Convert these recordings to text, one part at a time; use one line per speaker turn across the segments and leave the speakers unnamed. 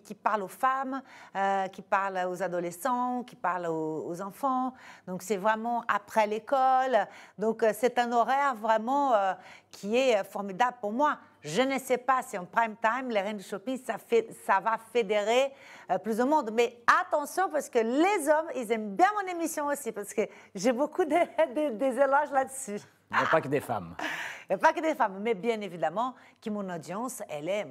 qui parle aux femmes, qui parle aux adolescents, qui parle aux enfants. Donc, c'est vraiment après l'école. Donc, c'est un horaire vraiment qui est formidable pour moi. Je ne sais pas si en prime time, les reines du shopping, ça va fédérer plus de monde. Mais attention, parce que les hommes, ils aiment bien mon émission aussi, parce que j'ai beaucoup des éloges là-dessus.
Il n'y a pas que des femmes.
Il n'y a pas que des femmes, mais bien évidemment que mon audience, elle est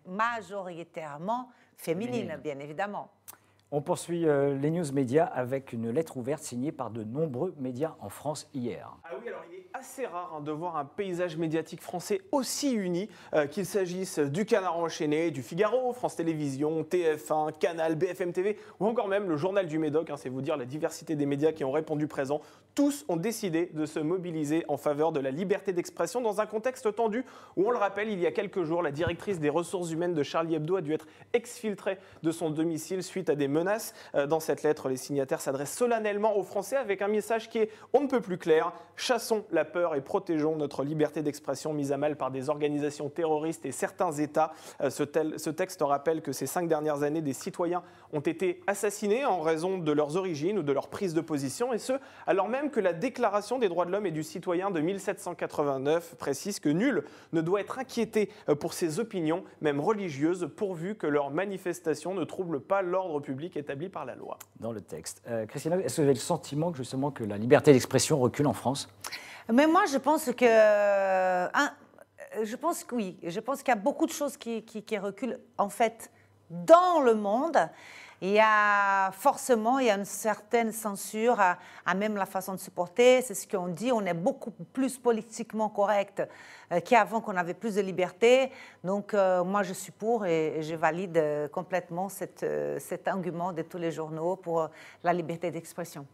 majoritairement féminine, bien évidemment.
On poursuit les news médias avec une lettre ouverte signée par de nombreux médias en France hier.
Ah oui, alors il est assez rare de voir un paysage médiatique français aussi uni, qu'il s'agisse du Canard enchaîné, du Figaro, France Télévisions, TF1, Canal, BFM TV ou encore même le Journal du Médoc, c'est vous dire la diversité des médias qui ont répondu présent. Tous ont décidé de se mobiliser en faveur de la liberté d'expression dans un contexte tendu où, on le rappelle, il y a quelques jours, la directrice des ressources humaines de Charlie Hebdo a dû être exfiltrée de son domicile suite à des menaces. Dans cette lettre, les signataires s'adressent solennellement aux Français avec un message qui est on ne peut plus clair. Chassons la peur et protégeons notre liberté d'expression mise à mal par des organisations terroristes et certains États. Ce texte rappelle que ces 5 dernières années, des citoyens ont été assassinés en raison de leurs origines ou de leur prise de position, et ce, alors même que la Déclaration des droits de l'homme et du citoyen de 1789 précise que nul ne doit être inquiété pour ses opinions, même religieuses, pourvu que leurs manifestations ne troublent pas l'ordre public établi par la loi.
Dans le texte. Christina, est-ce que vous avez le sentiment justement que la liberté d'expression recule en France?
Mais moi, je pense que... je pense que oui. Je pense qu'il y a beaucoup de choses qui reculent, en fait, dans le monde. Il y a une certaine censure à même la façon de se porter. C'est ce qu'on dit. On est beaucoup plus politiquement correct qu'avant, qu'on avait plus de liberté. Donc, moi, je suis pour et je valide complètement cet argument de tous les journaux pour la liberté d'expression.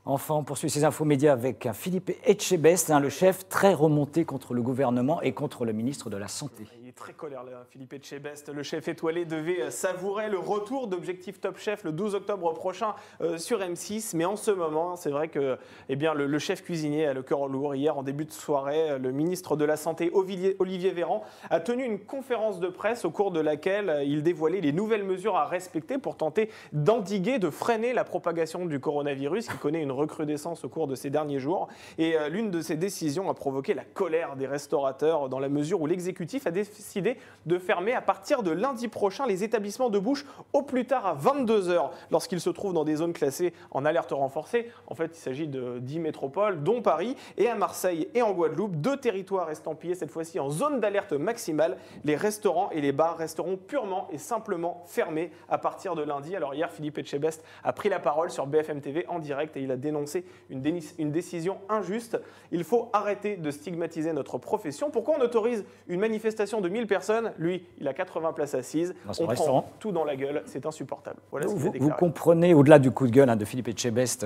Enfin, on poursuit ces infos médias avec Philippe Etchebest, le chef très remonté contre le gouvernement et contre le ministre de la Santé.
Il est très colère, là, Philippe Etchebest. Le chef étoilé devait savourer le retour d'Objectif Top Chef le 12 octobre prochain sur M6. Mais en ce moment, c'est vrai que le chef cuisinier a le cœur lourd. Hier, en début de soirée, le ministre de la Santé, Olivier Véran, a tenu une conférence de presse au cours de laquelle il dévoilait les nouvelles mesures à respecter pour tenter d'endiguer, de freiner la propagation du coronavirus qui connaît une recrudescence au cours de ces derniers jours. Et l'une de ces décisions a provoqué la colère des restaurateurs dans la mesure où l'exécutif a décidé de fermer à partir de lundi prochain les établissements de bouche au plus tard à 22 h lorsqu'ils se trouvent dans des zones classées en alerte renforcée. En fait, il s'agit de 10 métropoles, dont Paris, et à Marseille et en Guadeloupe, 2 territoires estampillés cette fois-ci en zone d'alerte maximale. Les restaurants et les bars resteront purement et simplement fermés à partir de lundi. Alors hier, Philippe Etchebest a pris la parole sur BFM TV en direct et il a dénoncé une décision injuste. Il faut arrêter de stigmatiser notre profession. Pourquoi on autorise une manifestation de 1000 personnes? Lui, il a 80 places assises. On prend tout dans la gueule. C'est insupportable. Voilà
vous comprenez, au-delà du coup de gueule de Philippe Etchebest,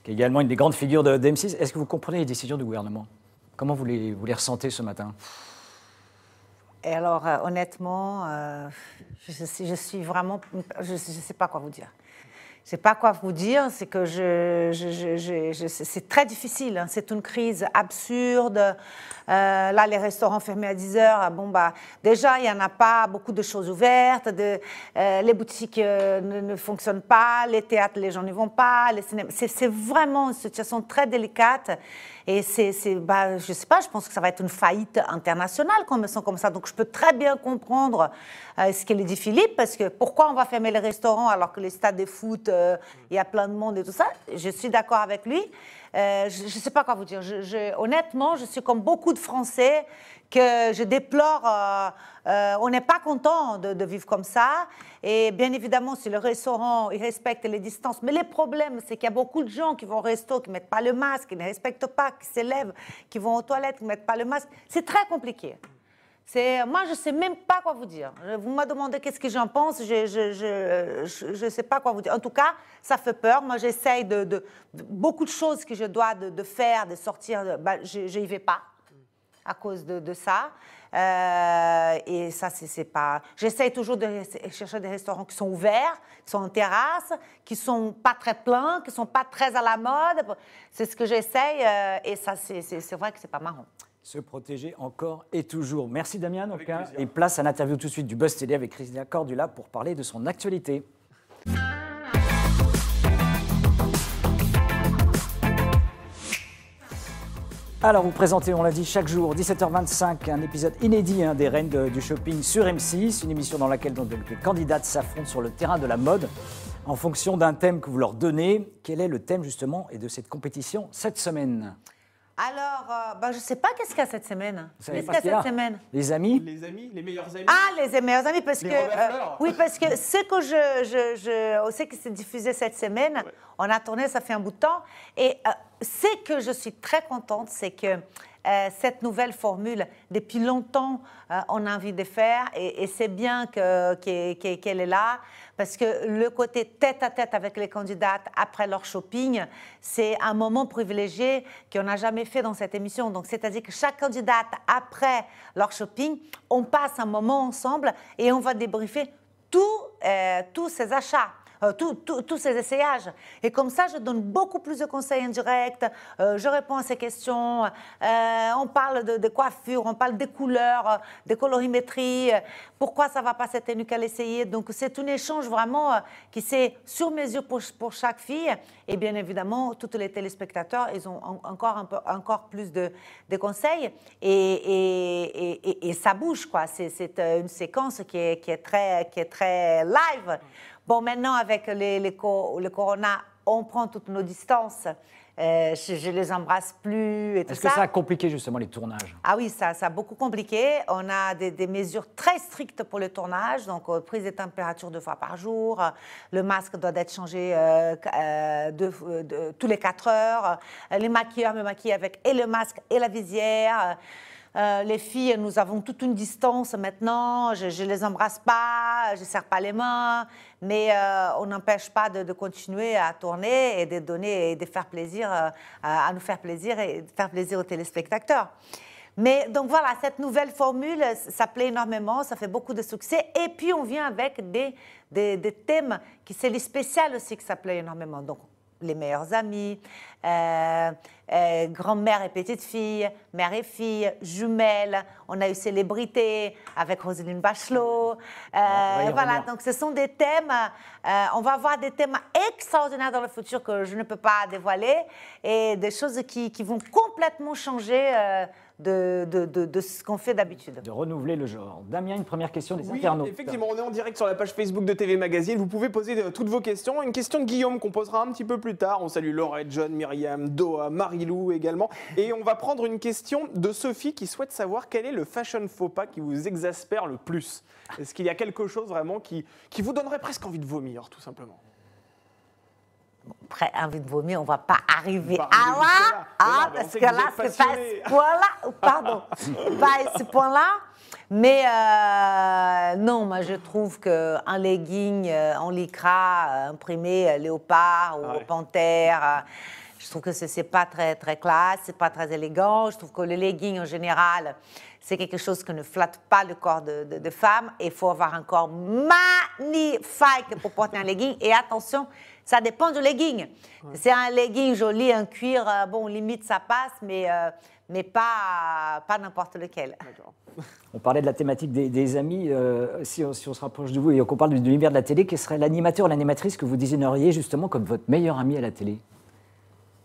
qui est également une des grandes figures de M6, est-ce que vous comprenez les décisions du gouvernement? Comment vous les ressentez ce matin?
Et alors, honnêtement, je suis vraiment... Je ne sais pas quoi vous dire. Je ne sais pas quoi vous dire, c'est que c'est très difficile, hein. C'est une crise absurde. Là, les restaurants fermés à 10 h, déjà, il n'y en a pas beaucoup de choses ouvertes, les boutiques ne fonctionnent pas, les théâtres, les gens n'y vont pas, les cinémas. C'est vraiment une situation très délicate. Et je ne sais pas, je pense que ça va être une faillite internationale quand on me sent comme ça. Donc, je peux très bien comprendre ce que dit Philippe, parce que pourquoi on va fermer les restaurants alors que les stades de foot, il y a plein de monde et tout ça. Je suis d'accord avec lui. Je ne sais pas quoi vous dire. Honnêtement, je suis comme beaucoup de Français que je déplore. On n'est pas content de vivre comme ça. Et bien évidemment, si le restaurant il respecte les distances. Mais le problème, c'est qu'il y a beaucoup de gens qui vont au resto, qui ne mettent pas le masque, qui ne respectent pas, qui s'élèvent, qui vont aux toilettes, qui ne mettent pas le masque. C'est très compliqué. Moi, je ne sais même pas quoi vous dire. Vous me demandez qu'est-ce que j'en pense, je ne sais pas quoi vous dire. En tout cas, ça fait peur. Moi, j'essaye beaucoup de choses que je dois de faire, de sortir. Je n'y vais pas à cause de ça. Et ça, c'est pas... J'essaye toujours de chercher des restaurants qui sont ouverts, qui sont en terrasse, qui ne sont pas très pleins, qui ne sont pas très à la mode. C'est ce que j'essaye. Et ça, c'est vrai que ce n'est pas marrant.
Se protéger encore et toujours. Merci Damien.
Avec plaisir.
Et place à l'interview tout de suite du Buzz Télé avec Christina Cordula pour parler de son actualité. Alors, vous présentez, on l'a dit, chaque jour, 17h25, un épisode inédit des Reines du Shopping sur M6, une émission dans laquelle donc, les candidates s'affrontent sur le terrain de la mode en fonction d'un thème que vous leur donnez. Quel est le thème justement et de cette compétition cette semaine?
Alors, je ne sais pas qu'est-ce qu'il y a cette semaine.
Vous savez
Qu'est-ce
pas
qu'il y a
ce qu'il
cette
y a
semaine?
Les amis?
Les amis, les meilleurs amis.
Ah, les meilleurs amis, parce
Les
que
Robert Fleur.
oui, parce que ce que on sait que c'est diffusé cette semaine.
Ouais.
On a tourné, ça fait un bout de temps, et ce que je suis très contente, c'est que cette nouvelle formule, depuis longtemps, on a envie de faire, et c'est bien qu'elle est là, parce que le côté tête-à-tête avec les candidates après leur shopping, c'est un moment privilégié qu'on n'a jamais fait dans cette émission. Donc, c'est-à-dire que chaque candidate, après leur shopping, on passe un moment ensemble et on va débriefer tous ces achats. Tous ces essayages. Et comme ça, je donne beaucoup plus de conseils indirects, je réponds à ces questions, on parle de coiffure, on parle des couleurs, de colorimétrie, pourquoi ça ne va pas cette tenue qu'à l'essayer. Donc, c'est un échange vraiment qui c'est sur mesure pour chaque fille. Et bien évidemment, tous les téléspectateurs, ils ont encore plus de conseils. Et ça bouge, quoi. C'est une séquence qui est très live. Bon, maintenant, avec le corona, on prend toutes nos distances. Je les embrasse plus et tout ça.
Est-ce que ça a compliqué justement les tournages?
Ah oui, ça a beaucoup compliqué. On a des mesures très strictes pour le tournage, donc prise de température 2 fois par jour. Le masque doit être changé tous les 4 heures. Les maquilleurs me maquillent avec et le masque et la visière. Les filles, nous avons toute une distance maintenant. Je ne les embrasse pas, je ne serre pas les mains, mais on n'empêche pas de continuer à tourner et de donner et de faire plaisir à nous faire plaisir et de faire plaisir aux téléspectateurs. Mais donc voilà, cette nouvelle formule, ça plaît énormément, ça fait beaucoup de succès. Et puis on vient avec des thèmes qui c'est les spéciales aussi que ça plaît énormément. Donc les meilleurs amis, grand-mère et petite-fille, mère et fille, jumelles. On a eu célébrité avec Roselyne Bachelot. Voilà, donc ce sont des thèmes. On va avoir des thèmes extraordinaires dans le futur que je ne peux pas dévoiler et des choses qui vont complètement changer de ce qu'on fait d'habitude.
De renouveler le genre. Damien, une première question des
Oui,
internautes.
effectivement, on est en direct sur la page Facebook de TV Magazine. Vous pouvez poser toutes vos questions. Une question de Guillaume qu'on posera un petit peu plus tard. On salue Laurette, John, Myriam, Doha, Marilou également. Et on va prendre une question de Sophie qui souhaite savoir quel est le fashion faux pas qui vous exaspère le plus. Est-ce qu'il y a quelque chose vraiment qui vous donnerait presque envie de vomir, tout simplement?
Après, envie de vomir, on ne va pas arriver
Pas
à
arriver
là,
jusque-là. Mais non, mais on
parce
sait
que
que vous
là,
êtes
c'est pas à
passionné.
ce point-là, pardon, pas à ce point-là. Mais non, moi je trouve qu'un legging en lycra imprimé léopard ou panthère, je trouve que c'est pas très classe, c'est pas très élégant. Je trouve que le legging en général, c'est quelque chose qui ne flatte pas le corps de femme. Il faut avoir un corps magnifique pour porter un legging. Et attention, ça dépend du legging. Ouais. C'est un legging joli, un cuir, bon, limite ça passe, mais pas n'importe lequel.
On parlait de la thématique des amis. Si on se rapproche de vous et qu'on parle de l'univers de la télé, quel serait l'animateur ou l'animatrice que vous désigneriez justement comme votre meilleur ami à la télé?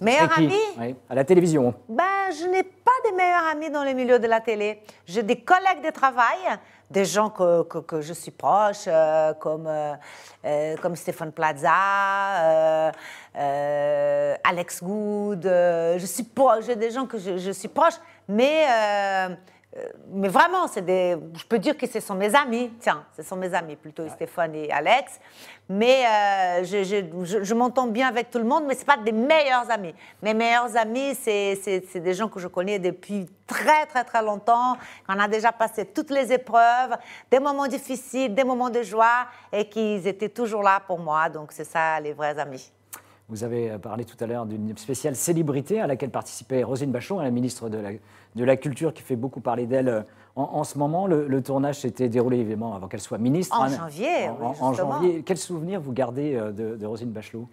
Meilleur ami?
Oui, à la télévision.
Je n'ai pas de meilleurs amis dans le milieu de la télé. J'ai des collègues de travail, des gens que je suis proche, comme Stéphane Plaza, Alex Good. J'ai des gens que je suis proche, mais vraiment, je peux dire que ce sont mes amis. Tiens, ce sont mes amis, plutôt Stéphane et Alex. Mais je m'entends bien avec tout le monde, mais ce n'est pas des meilleurs amis. Mes meilleurs amis, c'est des gens que je connais depuis très longtemps, qu'on a déjà passé toutes les épreuves, des moments difficiles, des moments de joie, et qu'ils étaient toujours là pour moi. Donc, c'est ça, les vrais amis.
Vous avez parlé tout à l'heure d'une spéciale célébrité à laquelle participait Roselyne Bachelot, la ministre de la Culture, qui fait beaucoup parler d'elle en ce moment. Le tournage s'était déroulé évidemment avant qu'elle soit ministre.
En janvier, oui,
en janvier. Quel souvenir vous gardez de Roselyne Bachelot?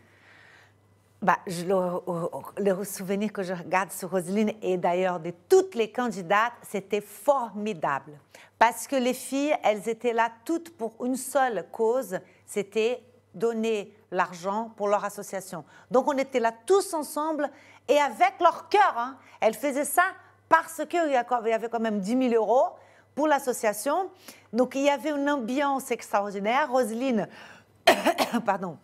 Bah, le souvenir que je regarde sur Roselyne et d'ailleurs de toutes les candidates, c'était formidable. Parce que les filles, elles étaient là toutes pour une seule cause, c'était donner l'argent pour leur association. Donc on était là tous ensemble et avec leur cœur. Hein. Elles faisaient ça parce qu'il y avait quand même 10 000 euros pour l'association. Donc il y avait une ambiance extraordinaire. Roselyne, pardon,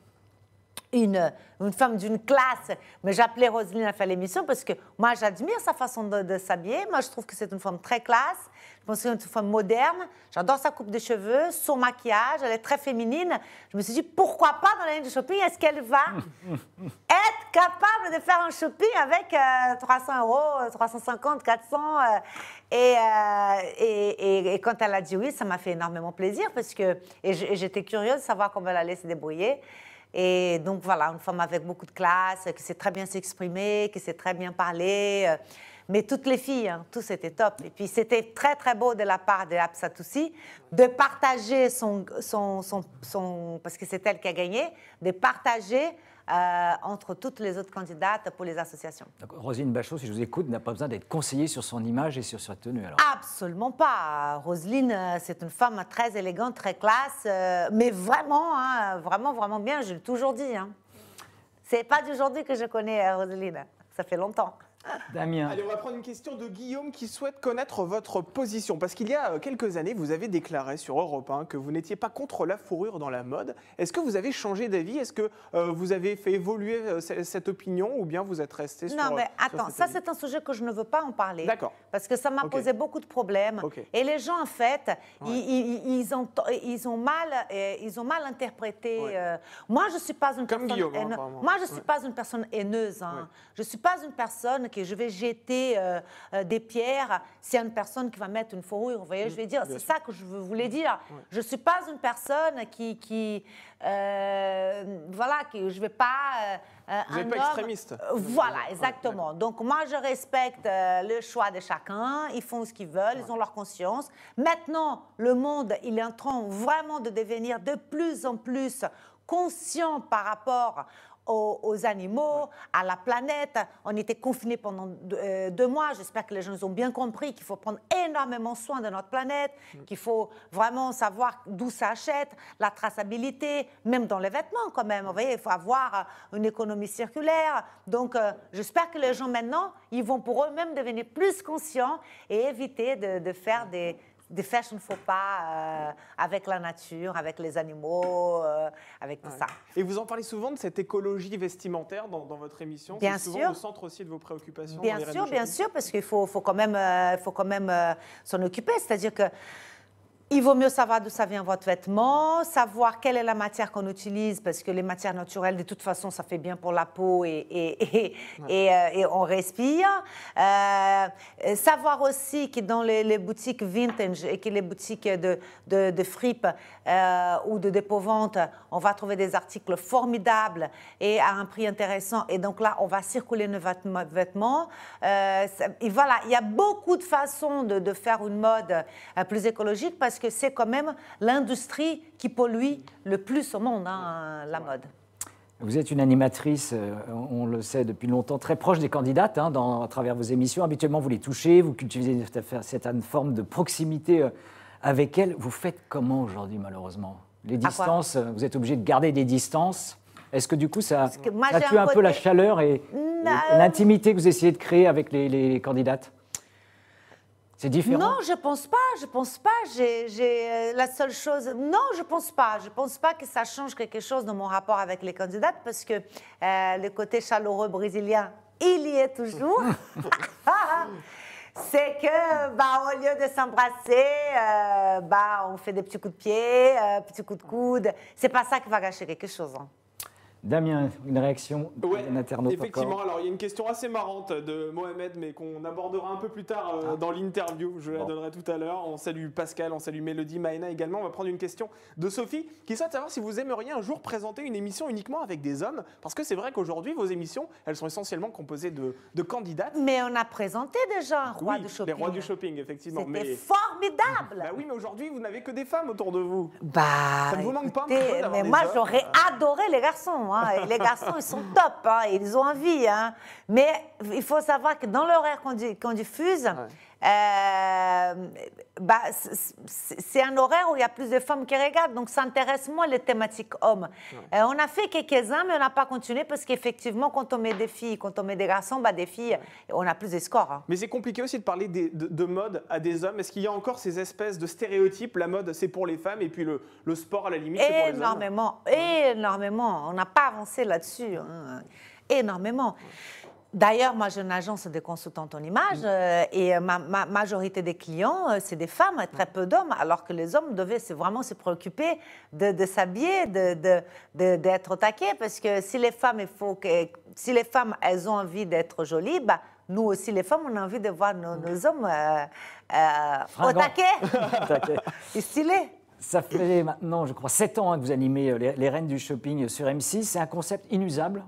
une femme d'une classe, mais j'appelais Roselyne à faire l'émission parce que moi, j'admire sa façon de s'habiller. Moi, je trouve que c'est une femme très classe. Je pense que c'est une femme moderne. J'adore sa coupe de cheveux, son maquillage. Elle est très féminine. Je me suis dit, pourquoi pas dans la ligne de shopping, est-ce qu'elle va être capable de faire un shopping avec 300 euros, 350, 400 et quand elle a dit oui, ça m'a fait énormément plaisir parce que j'étais curieuse de savoir comment elle allait se débrouiller. Et donc voilà, une femme avec beaucoup de classe, qui sait très bien s'exprimer, qui sait très bien parler. Mais toutes les filles, hein, tous étaient top. Et puis c'était très très beau de la part de Hapsatoussi de partager parce que c'est elle qui a gagné, de partager entre toutes les autres candidates pour les associations.
Donc, Roselyne Bachot, si je vous écoute, n'a pas besoin d'être conseillée sur son image et sur sa tenue alors.
Absolument pas. Roselyne, c'est une femme très élégante, très classe, mais vraiment, hein, vraiment, vraiment bien, je l'ai toujours dit. Hein. C'est pas d'aujourd'hui que je connais Roselyne, ça fait longtemps.
Damien.
Allez, on va prendre une question de Guillaume qui souhaite connaître votre position. Parce qu'il y a quelques années, vous avez déclaré sur Europe 1 que vous n'étiez pas contre la fourrure dans la mode. Est-ce que vous avez changé d'avis? Est-ce que vous avez fait évoluer cette opinion ou bien vous êtes resté sur...
Non, mais attends, ça c'est un sujet que je ne veux pas en parler.
D'accord.
Parce que ça m'a posé beaucoup de problèmes.
Okay.
Et les gens, en fait, ils ont mal interprété.
Ouais.
Moi, je ne suis pas une
Comme
personne
Guillaume,
haineuse.
apparemment.
Moi, je ne suis pas une personne haineuse. Hein.
Ouais.
Je ne suis pas une personne que je vais jeter des pierres s'il y a une personne qui va mettre une fourrure. Vous voyez, je vais dire, c'est ça que je voulais dire. Ouais. Je ne suis pas une personne voilà, que je ne vais pas...
vous n'êtes pas extrémiste.
Voilà, exactement. Ouais, donc, moi, je respecte le choix de chacun. Ils font ce qu'ils veulent, ils ont leur conscience. Maintenant, le monde, il est en train vraiment de devenir de plus en plus conscient par rapport aux animaux, à la planète. On était confinés pendant 2 mois. J'espère que les gens ont bien compris qu'il faut prendre énormément soin de notre planète, qu'il faut vraiment savoir d'où ça achète, la traçabilité, même dans les vêtements quand même. Vous voyez, il faut avoir une économie circulaire. Donc, j'espère que les gens maintenant, ils vont pour eux-mêmes devenir plus conscients et éviter de faire des fashion faux pas avec la nature, avec les animaux, avec tout ça.
Et vous en parlez souvent de cette écologie vestimentaire dans votre émission.
Bien
sûr. C'est souvent au centre aussi de vos préoccupations.
Bien sûr, parce qu'il faut quand même s'en occuper. C'est-à-dire que il vaut mieux savoir d'où ça vient votre vêtement, savoir quelle est la matière qu'on utilise, parce que les matières naturelles, de toute façon, ça fait bien pour la peau et on respire. Savoir aussi que dans les boutiques vintage et que les boutiques de fripe ou de dépôt-vente, on va trouver des articles formidables et à un prix intéressant. Et donc là, on va circuler nos vêtements. Et voilà, il y a beaucoup de façons de faire une mode plus écologique parce que c'est quand même l'industrie qui pollue le plus au monde, hein, la mode.
Vous êtes une animatrice, on le sait depuis longtemps, très proche des candidates à travers vos émissions. Habituellement, vous les touchez, vous cultivez cette forme de proximité avec elles. Vous faites comment aujourd'hui, malheureusement? Les distances, vous êtes obligé de garder des distances. Est-ce que du coup, ça tue un peu la chaleur et l'intimité que vous essayez de créer avec les candidates? C'est différent?
Non, je pense pas. La seule chose... Non, je pense pas. Je pense pas que ça change quelque chose dans mon rapport avec les candidates parce que le côté chaleureux brésilien, il y est toujours. C'est que, au lieu de s'embrasser, on fait des petits coups de pied, petits coups de coude. C'est pas ça qui va gâcher quelque chose. Hein.
Damien, une réaction d'un internaute?
Effectivement, alors il y a une question assez marrante de Mohamed, mais qu'on abordera un peu plus tard dans l'interview. Je la donnerai tout à l'heure. On salue Pascal, on salue Mélodie, Maëna également. On va prendre une question de Sophie qui souhaite savoir si vous aimeriez un jour présenter une émission uniquement avec des hommes. Parce que c'est vrai qu'aujourd'hui, vos émissions, elles sont essentiellement composées de candidates.
Mais on a présenté déjà un roi du shopping.
Les rois du shopping, effectivement.
C'était formidable.
Oui, mais aujourd'hui, vous n'avez que des femmes autour de vous.
Ça
ne vous manque pas un peu d'avoir
mais
des
moi,
hommes
j'aurais adoré les garçons. Hein, et les garçons, ils sont top, hein, ils ont envie. Hein. Mais il faut savoir que dans l'horaire qu'on diffuse, c'est un horaire où il y a plus de femmes qui regardent, donc ça intéresse moins les thématiques hommes. On a fait quelques-uns, mais on n'a pas continué parce qu'effectivement, quand on met des filles, quand on met des garçons, des filles, on a plus de scores. Hein.
Mais c'est compliqué aussi de parler de mode à des hommes. Est-ce qu'il y a encore ces espèces de stéréotypes? La mode, c'est pour les femmes, et puis le sport, à la limite, c'est pour les hommes.
Énormément. On n'a pas avancé là-dessus. Hein. Énormément. D'ailleurs, moi, j'ai une agence de consultantes en image et ma majorité des clients, c'est des femmes, très peu d'hommes, alors que les hommes devaient vraiment se préoccuper de s'habiller, d'être au taquet, parce que si les femmes, elles ont envie d'être jolies, nous aussi, les femmes, on a envie de voir nos hommes au taquet et stylés.
Ça fait maintenant, je crois, 7 ans que vous animez les Reines du shopping sur M6. C'est un concept inusable?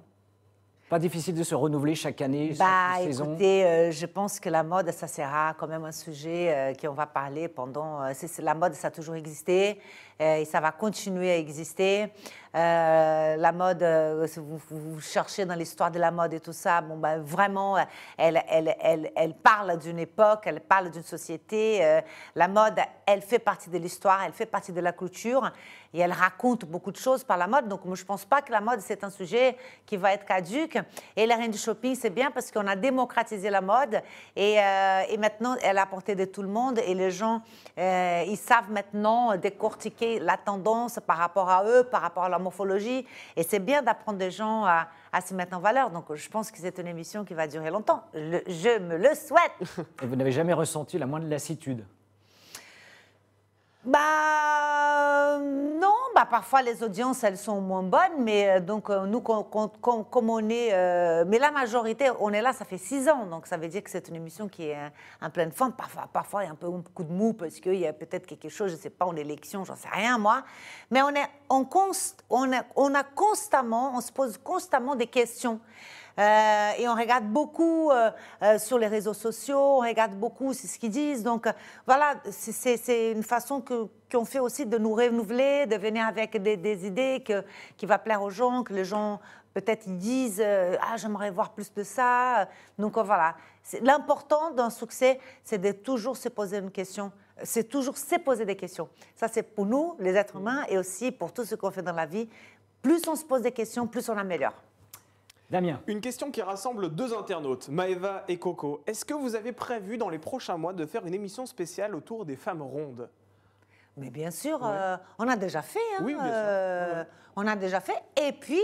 Pas difficile de se renouveler chaque année, chaque saison?
Écoutez, je pense que la mode, ça sera quand même un sujet qu'on va parler pendant... la mode, ça a toujours existé et ça va continuer à exister. La mode, si vous cherchez dans l'histoire de la mode et tout ça, vraiment, elle parle d'une époque, elle parle d'une société. La mode, elle fait partie de l'histoire, elle fait partie de la culture et elle raconte beaucoup de choses par la mode. Donc, moi, je ne pense pas que la mode, c'est un sujet qui va être caduque. Et la Reine du shopping, c'est bien parce qu'on a démocratisé la mode et maintenant, elle est à portée de tout le monde et les gens, ils savent maintenant décortiquer la tendance par rapport à eux, par rapport à leur morphologie. Et c'est bien d'apprendre des gens à se mettre en valeur. Donc, je pense que c'est une émission qui va durer longtemps. Je me le souhaite.
Et vous n'avez jamais ressenti la moindre lassitude?
Non, parfois les audiences, elles sont moins bonnes, mais donc nous, comme on est... mais la majorité, on est là, ça fait 6 ans, donc ça veut dire que c'est une émission qui est en pleine forme. Parfois, il y a un peu un coup de mou parce qu'il y a peut-être quelque chose, je ne sais pas, en élection, j'en sais rien, moi. Mais on se pose constamment des questions. Et on regarde beaucoup sur les réseaux sociaux, on regarde beaucoup ce qu'ils disent. Donc, voilà, c'est une façon qu'on fait aussi de nous renouveler, de venir avec des idées qui vont plaire aux gens, que les gens, peut-être, ils disent « Ah, j'aimerais voir plus de ça ». Donc, voilà. L'important d'un succès, c'est de toujours se poser une question. C'est toujours se poser des questions. Ça, c'est pour nous, les êtres humains, et aussi pour tout ce qu'on fait dans la vie. Plus on se pose des questions, plus on améliore.
Damien.
Une question qui rassemble 2 internautes, Maëva et Coco. Est-ce que vous avez prévu dans les prochains mois de faire une émission spéciale autour des femmes rondes?
Mais bien sûr, on a déjà fait. Hein,
oui, bien sûr.
On a déjà fait. Et puis,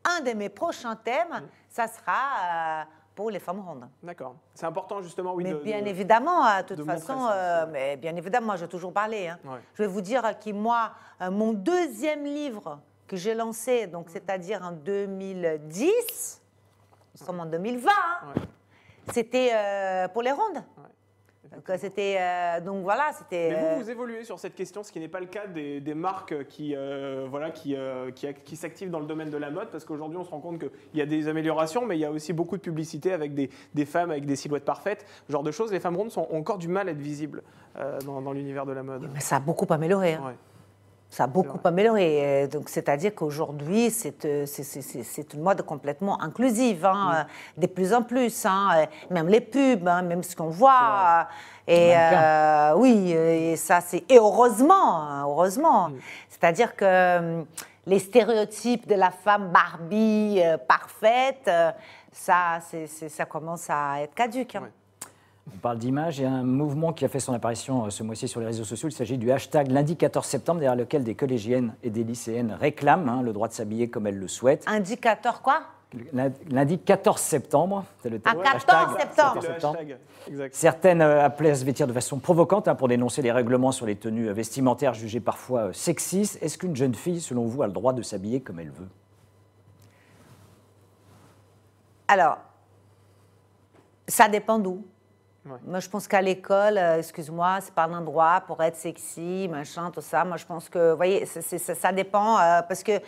un de mes prochains thèmes, ça sera pour les femmes rondes.
D'accord. C'est important, justement, oui.
Mais bien évidemment, de toute façon, mais bien évidemment, moi, j'ai toujours parlé. Hein. Ouais. Je vais vous dire que moi, mon 2e livre que j'ai lancé, donc c'est-à-dire en 2010, nous sommes en 2020, hein, c'était pour les rondes. Ouais. Donc voilà, c'était...
Mais vous évoluez sur cette question, ce qui n'est pas le cas des marques qui s'activent dans le domaine de la mode, parce qu'aujourd'hui on se rend compte qu'il y a des améliorations, mais il y a aussi beaucoup de publicité avec des femmes avec des silhouettes parfaites, ce genre de choses. Les femmes rondes ont encore du mal à être visibles dans l'univers de la mode.
Mais ça a beaucoup amélioré. Hein. Ouais. Ça a beaucoup amélioré. Donc, c'est-à-dire qu'aujourd'hui, c'est une mode complètement inclusive, hein, de plus en plus. Hein, même les pubs, hein, même ce qu'on voit. Et oui, et ça, et heureusement. C'est-à-dire que les stéréotypes de la femme Barbie parfaite, ça commence à être caduque. Hein. Ouais.
On parle d'image, il y a un mouvement qui a fait son apparition ce mois-ci sur les réseaux sociaux. Il s'agit du hashtag lundi 14 septembre, derrière lequel des collégiennes et des lycéennes réclament le droit de s'habiller comme elles le souhaitent.
Indicateur quoi?
Lundi 14 septembre, c'est le
terme. 14 septembre.
Exact. Certaines appelaient à se vêtir de façon provocante pour dénoncer les règlements sur les tenues vestimentaires jugées parfois sexistes. Est-ce qu'une jeune fille, selon vous, a le droit de s'habiller comme elle veut?
Alors, ça dépend d'où.
Ouais.
Moi, je pense qu'à l'école, excuse-moi, c'est pas un endroit pour être sexy, machin, tout ça. Moi, je pense que, vous voyez, ça dépend parce qu'il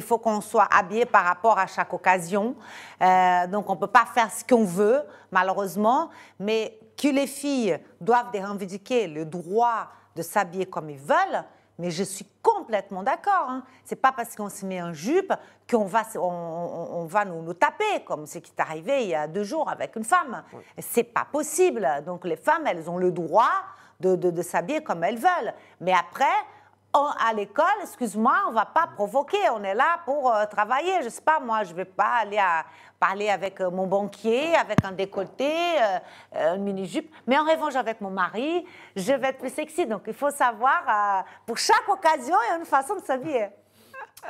faut qu'on soit habillé par rapport à chaque occasion. Donc, on ne peut pas faire ce qu'on veut, malheureusement, mais que les filles doivent revendiquer le droit de s'habiller comme ils veulent, Mais je suis complètement d'accord. Hein. Ce n'est pas parce qu'on se met en jupe qu'on va, on va nous taper, comme ce qui est arrivé il y a 2 jours avec une femme. Ouais. Ce n'est pas possible. Donc les femmes, elles ont le droit de s'habiller comme elles veulent. Mais après, à l'école, excuse-moi, on ne va pas provoquer. On est là pour travailler. Je ne sais pas, moi, je ne vais pas aller parler avec mon banquier, avec un décolleté, une mini-jupe. Mais en revanche, avec mon mari, je vais être plus sexy. Donc, il faut savoir, pour chaque occasion, il y a une façon de s'habiller.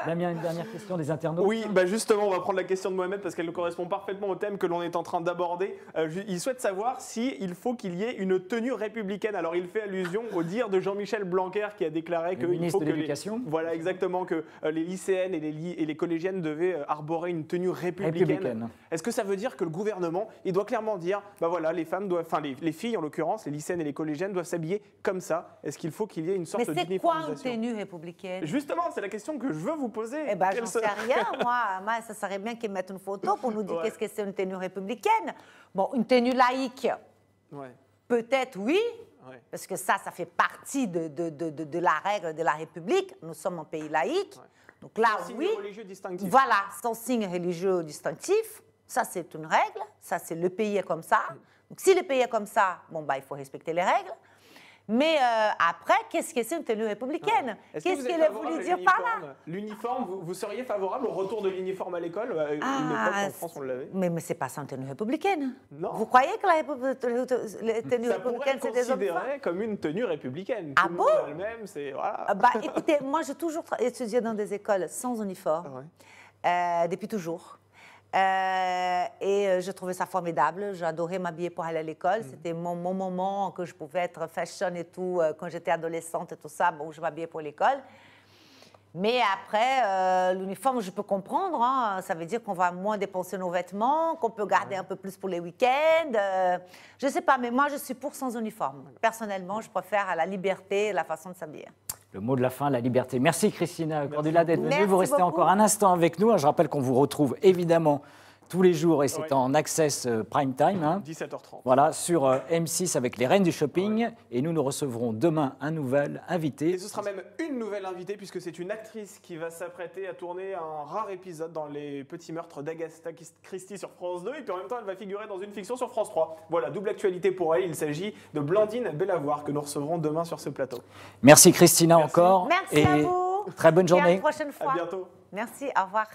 Damien, une dernière question des internautes.
Oui, justement, on va prendre la question de Mohamed parce qu'elle correspond parfaitement au thème que l'on est en train d'aborder. Il souhaite savoir s'il faut qu'il y ait une tenue républicaine. Alors, il fait allusion au dire de Jean-Michel Blanquer qui a déclaré que
il faut que l'éducation.
Voilà, exactement, que les lycéennes et les collégiennes devaient arborer une tenue républicaine. Est-ce que ça veut dire que le gouvernement, il doit clairement dire, voilà, les femmes doivent, enfin les filles en l'occurrence, les lycéennes et les collégiennes doivent s'habiller comme ça? Est-ce qu'il faut qu'il y ait une sorte d'uniformisation?
Mais c'est quoi une tenue républicaine?
Justement, c'est la question que je veux vous poser.
Eh bien, j'en sais rien, moi. Ça serait bien qu'ils mettent une photo pour nous dire qu'est-ce que c'est une tenue républicaine. Bon, une tenue laïque, peut-être oui, parce que ça fait partie de la règle de la République. Nous sommes un pays laïque. Donc là,
sans
oui.
Signe religieux distinctif.
Voilà, sans signe religieux distinctif. Ça, c'est une règle. Ça, c'est le pays est comme ça. Donc, si le pays est comme ça, il faut respecter les règles. Mais après, qu'est-ce que c'est une tenue républicaine? Qu'est-ce qu'elle a voulu dire par là?
L'uniforme, vous seriez favorable au retour de l'uniforme à l'école? Une époque, en France, on l'avait.
Mais ce n'est pas ça une tenue républicaine.
Non.
Vous croyez que la tenue républicaine, c'est des hommes?
Ça pourrait être considéré comme une tenue républicaine.
Ah bon?
Elle-même, c'est... Voilà.
Écoutez, moi, j'ai toujours étudié dans des écoles sans uniforme, depuis toujours. Et je trouvais ça formidable. J'adorais m'habiller pour aller à l'école. C'était mon moment que je pouvais être fashion et tout. Quand j'étais adolescente et tout ça, je m'habillais pour l'école. Mais après, l'uniforme, je peux comprendre. Hein. Ça veut dire qu'on va moins dépenser nos vêtements, qu'on peut garder un peu plus pour les week-ends. Je ne sais pas, mais moi, je suis pour sans uniforme. Personnellement, je préfère à la liberté et la façon de s'habiller.
Le mot de la fin, la liberté. Merci Christina Cordula d'être venue. Vous restez
beaucoup.
encore un instant avec nous. Je rappelle qu'on vous retrouve évidemment tous les jours et c'est en access prime time. Hein.
17h30.
Voilà, sur M6 avec les reines du shopping. Et nous recevrons demain un nouvel invité.
Et ce sera même une nouvelle invitée puisque c'est une actrice qui va s'apprêter à tourner un rare épisode dans Les Petits Meurtres d'Agatha Christie sur France 2. Et puis en même temps, elle va figurer dans une fiction sur France 3. Voilà, double actualité pour elle. Il s'agit de Blandine Bellavoir que nous recevrons demain sur ce plateau.
Merci Christina encore.
Merci à vous.
Très bonne journée.
Et à la prochaine fois.
À bientôt.
Merci, au revoir.